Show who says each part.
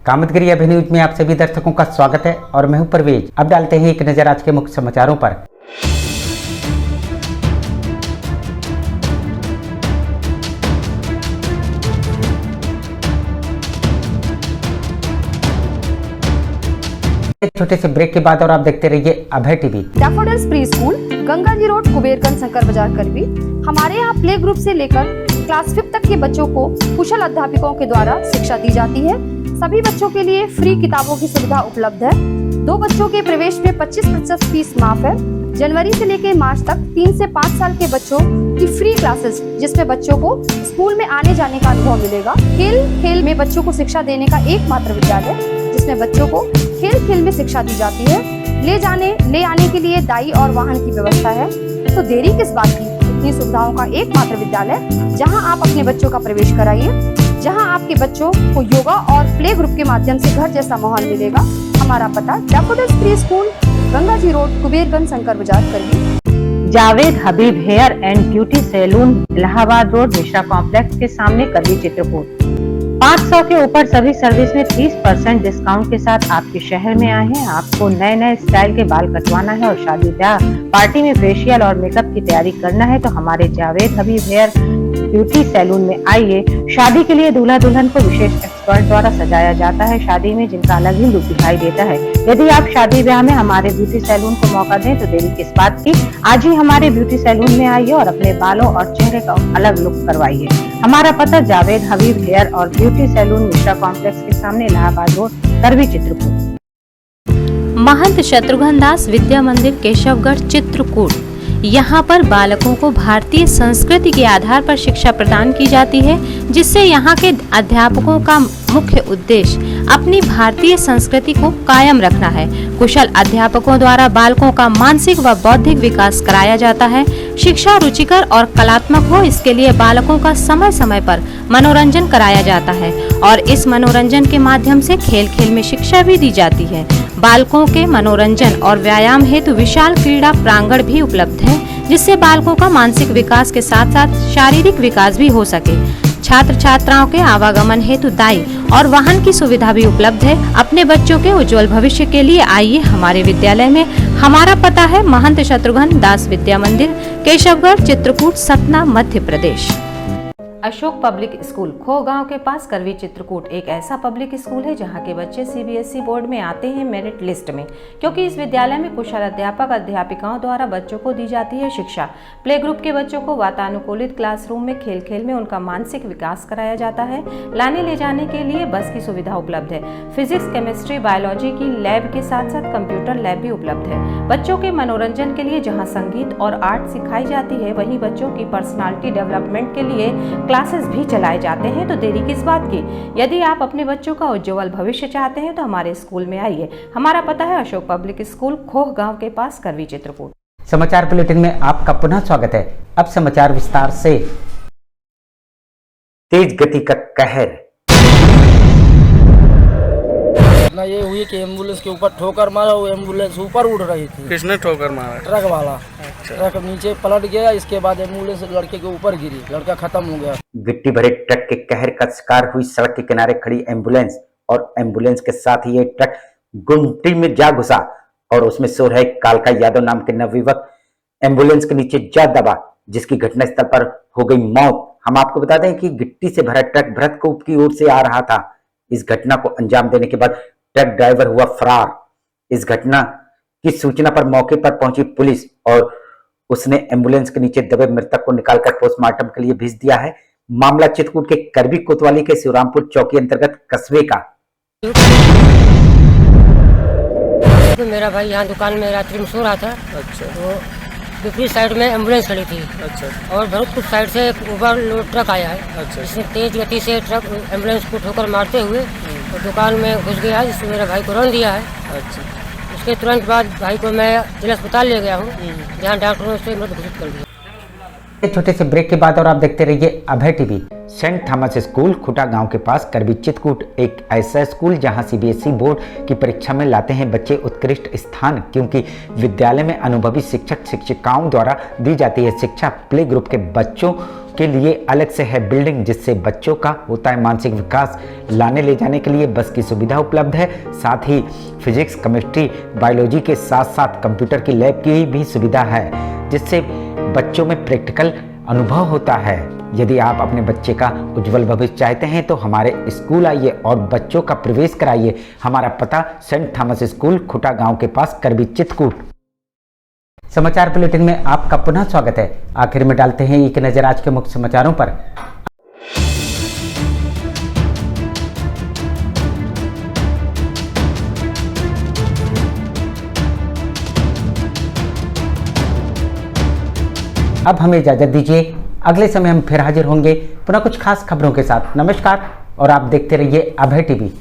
Speaker 1: कामतगिरी अभी न्यूज में आप सभी दर्शकों का स्वागत है और मैं हूं परवेज। अब डालते हैं एक नजर आज के मुख्य समाचारों पर। छोटे से ब्रेक के बाद और आप देखते रहिए Abhay TV.
Speaker 2: Daffodils pre school, Ganga ji road, Kuberganj, Shankar Bazar, Karwi. हमारे यहाँ प्ले ग्रुप से लेकर क्लास 5 तक के बच्चों को कुशल अध्यापकों के द्वारा शिक्षा दी जाती है। सभी बच्चों के लिए फ्री किताबों की सुविधा उपलब्ध है। 2 बच्चों के प्रवेश में 25% फीस माफ है। जनवरी से लेकर मार्च तक 3 से 5 साल के बच्चों की फ्री क्लासेस, जिसमें बच्चों को स्कूल में आने जाने का अनुभव मिलेगा। खेल में बच्चों को शिक्षा देने का एकमात्र विद्यालय, जिसमें बच्चों को खेल में शिक्षा दी जाती है। ले आने के लिए दाई और वाहन की व्यवस्था है। तो देरी किस बात की, इतनी सुविधाओं का एकमात्र विद्यालय जहां आप अपने बच्चों का प्रवेश कराइए, जहां आपके बच्चों को योगा और प्ले ग्रुप के माध्यम से घर जैसा माहौल मिलेगा। हमारा पता daffodils pre school, Ganga ji road, Kuberganj, Shankar Bazar, Karwi.
Speaker 3: Javed Habib hair and beauty salon, Allahabad road, Mishra complex के सामने, करवी, चित्रकूट। 500 के ऊपर सभी सर्विस में 30% डिस्काउंट के साथ आपके शहर में आए हैं। आपको नए स्टाइल के बाल कटवाना है और शादी ब्याह पार्टी में फेशियल और मेकअप की तैयारी करना है तो हमारे Javed Habib hair beauty salon में आइए। शादी के लिए दूल्हा दुल्हन को विशेष एक्सपर्ट द्वारा सजाया जाता है, शादी में जिनका अलग ही लुक दिखाई देता है। यदि आप शादी ब्याह में हमारे ब्यूटी सैलून को मौका दें तो देरी किस बात की, आज ही हमारे ब्यूटी सैलून में आइए और अपने बालों और चेहरे का अलग लुक करवाइए। हमारा पता जावेद हबीब हेयर और ब्यूटी सैलून, मिश्रा कॉम्प्लेक्स के सामने, इलाहाबाद रोड, करवी, चित्रकूट।
Speaker 4: महंत शत्रुघ्न दास विद्या मंदिर, केशवगढ़, चित्रकूट। यहाँ पर बालकों को भारतीय संस्कृति के आधार पर शिक्षा प्रदान की जाती है, जिससे यहाँ के अध्यापकों का मुख्य उद्देश्य अपनी भारतीय संस्कृति को कायम रखना है। कुशल अध्यापकों द्वारा बालकों का मानसिक व बौद्धिक विकास कराया जाता है। शिक्षा रुचिकर और कलात्मक हो, इसके लिए बालकों का समय समय पर मनोरंजन कराया जाता है और इस मनोरंजन के माध्यम से खेल में शिक्षा भी दी जाती है। बालकों के मनोरंजन और व्यायाम हेतु विशाल क्रीड़ा प्रांगण भी उपलब्ध है, जिससे बालकों का मानसिक विकास के साथ साथ शारीरिक विकास भी हो सके। छात्र छात्राओं के आवागमन हेतु दाई और वाहन की सुविधा भी उपलब्ध है। अपने बच्चों के उज्जवल भविष्य के लिए आइए हमारे विद्यालय में। हमारा पता है महंत शत्रुघ्न दास विद्या मंदिर, केशवगढ़, चित्रकूट, सतना, मध्य प्रदेश। अशोक पब्लिक स्कूल, खो गांव के पास, करवी, चित्रकूट एक ऐसा पब्लिक स्कूल है जहां के बच्चे CBSE बोर्ड में आते हैं मेरिट लिस्ट में, क्योंकि इस विद्यालय में कुशल अध्यापक अध्यापिकाओं द्वारा बच्चों को दी जाती है शिक्षा। प्ले ग्रुप के बच्चों को वातानुकूलित क्लासरूम में खेल में उनका मानसिक विकास कराया जाता है। लाने ले जाने के लिए बस की सुविधा उपलब्ध है। फिजिक्स, केमिस्ट्री, बायोलॉजी की लैब के साथ साथ कंप्यूटर लैब भी उपलब्ध है। बच्चों के मनोरंजन के लिए जहाँ संगीत और आर्ट सिखाई जाती है, वहीं बच्चों की पर्सनालिटी डेवलपमेंट के लिए क्लासेस भी चलाए जाते हैं। तो देरी किस बात की, यदि आप अपने बच्चों का उज्जवल भविष्य चाहते हैं तो हमारे स्कूल में आइए। हमारा पता है अशोक पब्लिक स्कूल, खोह गांव के पास, करवी, चित्रकूट।
Speaker 1: समाचार बुलेटिन में आपका पुनः स्वागत है। अब समाचार विस्तार से। तेज गति का कहर।
Speaker 5: ये हुई कि एम्बुलेंस के ऊपर ठोकर मारा, वो एम्बुलेंस ऊपर उड़ रही थी।
Speaker 6: किसने ठोकर मारा?
Speaker 5: ट्रक वाला।
Speaker 6: अच्छा।
Speaker 5: ट्रक नीचे पलट गया, इसके बाद एम्बुलेंस लड़के के ऊपर गिरी, लड़का खत्म हो गया।
Speaker 1: गिट्टी भरे ट्रक के कहर का शिकार हुई सड़क के किनारे खड़ी एम्बुलेंस और एम्बुलेंस के साथ ही ये ट्रक गुमटी में जा घुसा और उसमें सो रहे कालका यादव नाम के नवयुवक एम्बुलेंस के नीचे जा दबा, जिसकी घटनास्थल पर हो गई मौत। हम आपको बता दें कि गिट्टी से भरा ट्रक भरतपुर की ओर से आ रहा था। इस घटना को अंजाम देने के बाद ट्रक ड्राइवर हुआ फरार। इस घटना की सूचना पर मौके पर पहुंची पुलिस और उसने एम्बुलेंस के नीचे दबे मृतक को निकालकर पोस्टमार्टम के लिए भेज दिया है। मामला चित्रकूट के करवी कोतवाली के शिवरामपुर चौकी अंतर्गत कस्बे का।
Speaker 7: तो मेरा भाई यहाँ दुकान में रात्रि में सो रहा था।
Speaker 6: अच्छा।
Speaker 7: तो दूसरी साइड में एम्बुलेंस खड़ी थी।
Speaker 6: अच्छा।
Speaker 7: और भरतपुर साइड से एक ओवरलोड ट्रक आया है।
Speaker 6: अच्छा।
Speaker 7: इसने तेज गति से ट्रक एम्बुलेंस को ठोकर मारते हुए तो दुकान में घुस गया, जिससे मेरे भाई को रन दिया है।
Speaker 6: अच्छा।
Speaker 7: उसके तुरंत बाद भाई को मैं जिला अस्पताल ले गया हूँ, जहाँ डॉक्टरों से मृत घोषित कर दिया।
Speaker 1: छोटे से ब्रेक के बाद और आप देखते रहिए Abhay TV. Saint Thomas school, खुटा गांव के पास, करवी, चित्रकूट एक ऐसा स्कूल जहां CBSE बोर्ड की परीक्षा में लाते हैं बच्चे उत्कृष्ट स्थान, क्योंकि विद्यालय में अनुभवी शिक्षक शिक्षिकाओं द्वारा दी जाती है शिक्षा। प्ले ग्रुप के बच्चों के लिए अलग से है बिल्डिंग, जिससे बच्चों का होता है मानसिक विकास। लाने ले जाने के लिए बस की सुविधा उपलब्ध है। साथ ही फिजिक्स, केमिस्ट्री, बायोलॉजी के साथ साथ कंप्यूटर की लैब की भी सुविधा है, जिससे बच्चों में प्रैक्टिकल अनुभव होता है। यदि आप अपने बच्चे का उज्जवल भविष्य चाहते हैं तो हमारे स्कूल आइए और बच्चों का प्रवेश कराइए। हमारा पता सेंट थॉमस स्कूल, खुटा गांव के पास, करबी, चित्रकूट। समाचार बुलेटिन में आपका पुनः स्वागत है। आखिर में डालते हैं एक नजर आज के मुख्य समाचारों पर। अब हमें इजाजत दीजिए, अगले समय हम फिर हाजिर होंगे पुनः कुछ खास खबरों के साथ। नमस्कार और आप देखते रहिए अभय टीवी।